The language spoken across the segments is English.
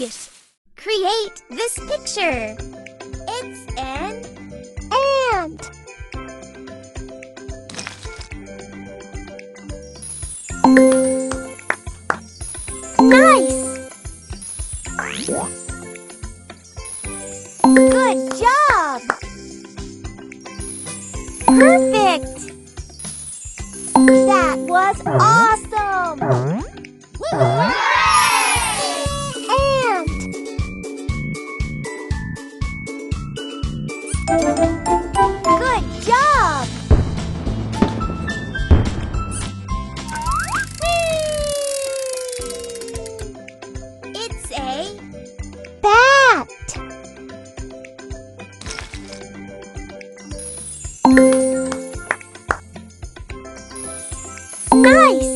Create this picture. It's an ant. Nice! Good job! Perfect! That was awesome! Ant! Good job! It's a bat. Nice!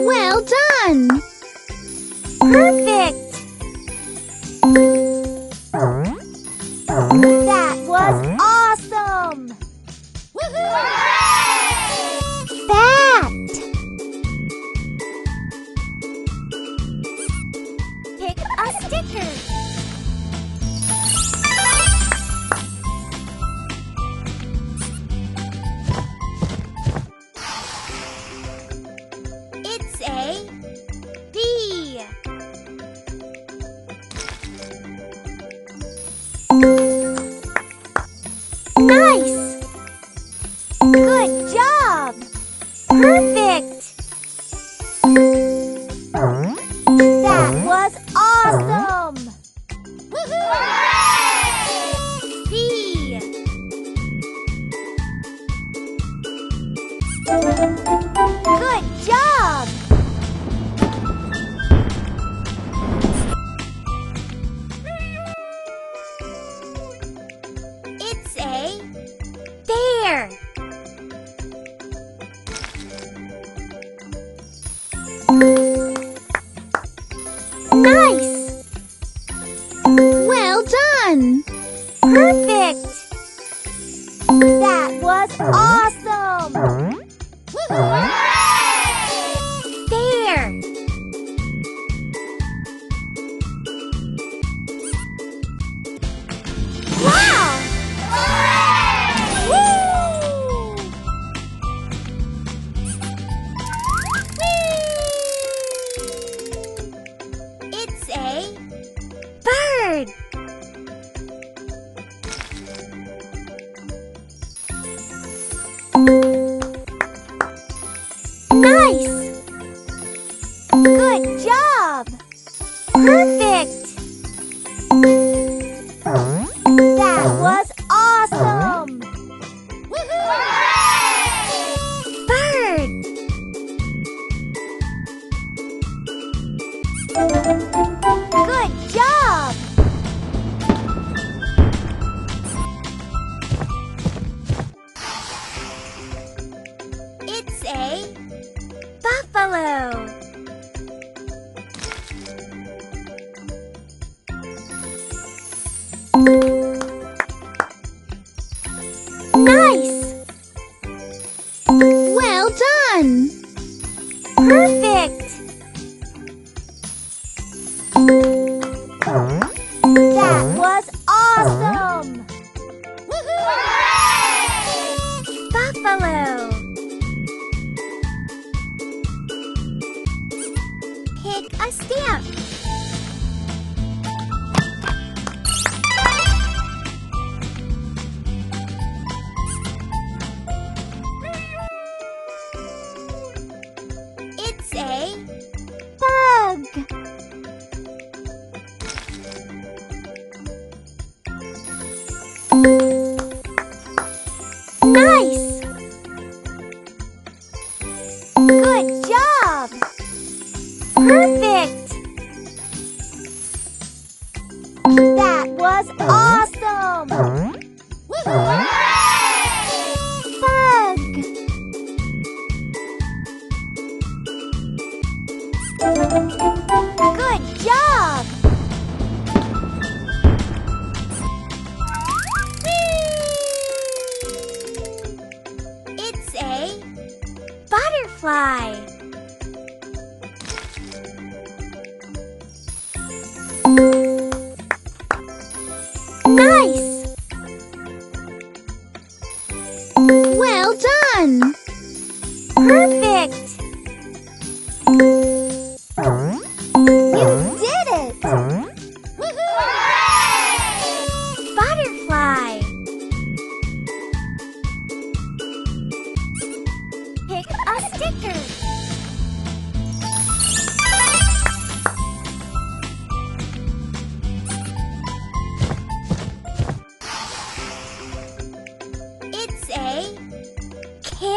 Well done! Perfect! That was awesome! Bat! Pick a sticker. It's a bee. Nice! Good job! Perfect! That was awesome! Bee. Good job! It's a bear. Nice! Well done! Perfect! That was awesome! Bear. Wow! Woo! It's a bird. Nice! Good job! Perfect! That was awesome! Bird. Good job! It's a buffalo. Nice! Well done! Perfect! That was awesome! Buffalo. Pick a stamp. It's a bug. Nice! Good job! Perfect! That was awesome! Bug. Good job! It's a butterfly.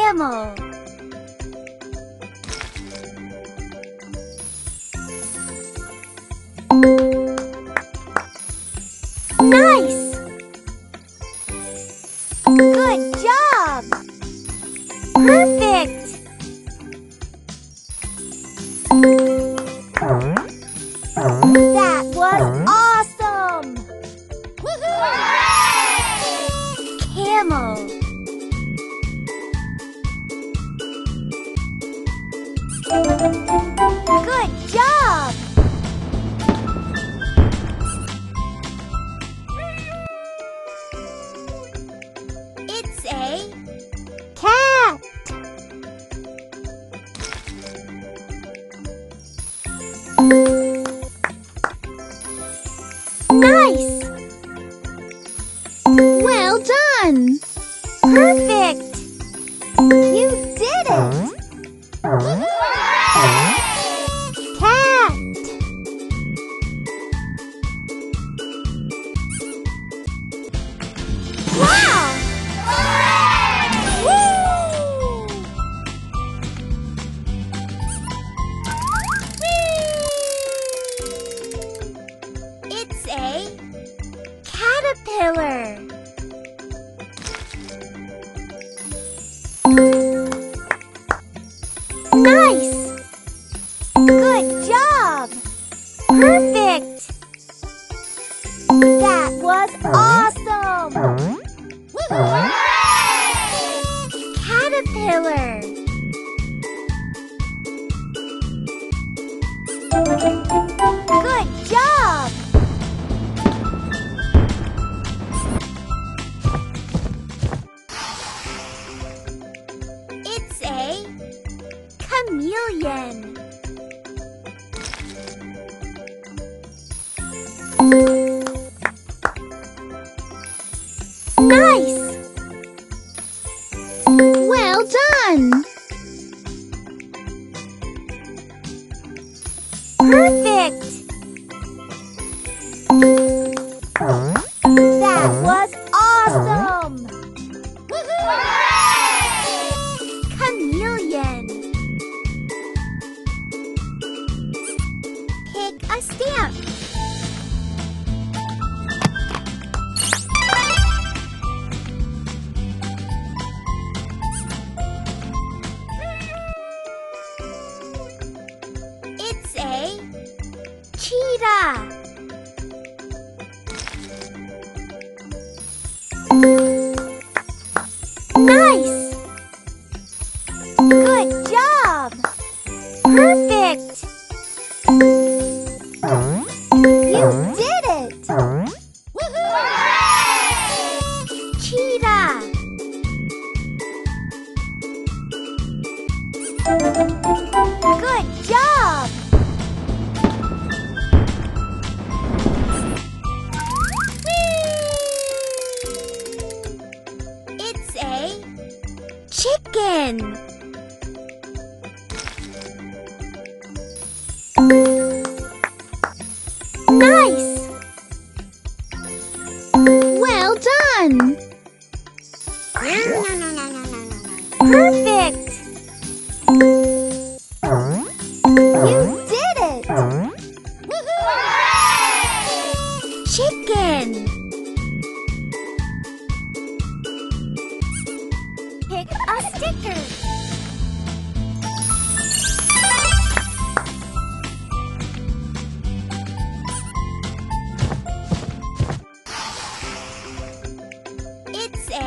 Camel. Nice! Good job! Perfect! That was awesome! Camel. Good job! It's a cat. Nice! Well done! Perfect! You did it! Cat! Wow! Woo! It's a caterpillar. Nice! Good job! Perfect! That was awesome! Caterpillar. Good job! It's a chameleon. Nice! Well done! Perfect! That was awesome! Chameleon. Pick a stamp. It's a cheetah. Nice! Good job! Perfect! You did it! Cheetah. Good job! It's a chicken. Nice! Well done! Perfect! You did it! Chicken. Pick a sticker. It's a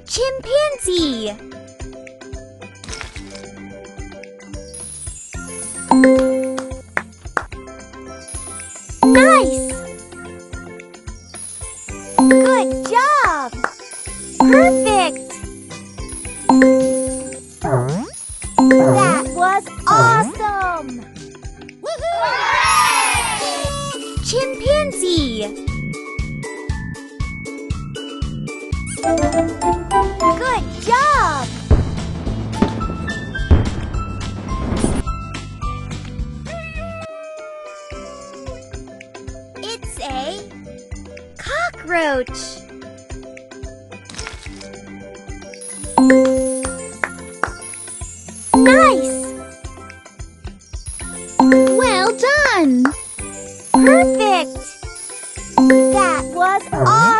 chimpanzee. Nice! Good job! Perfect! That was awesome! Chimpanzee. Good job! It's a cockroach. 1. Perfect! That was awesome!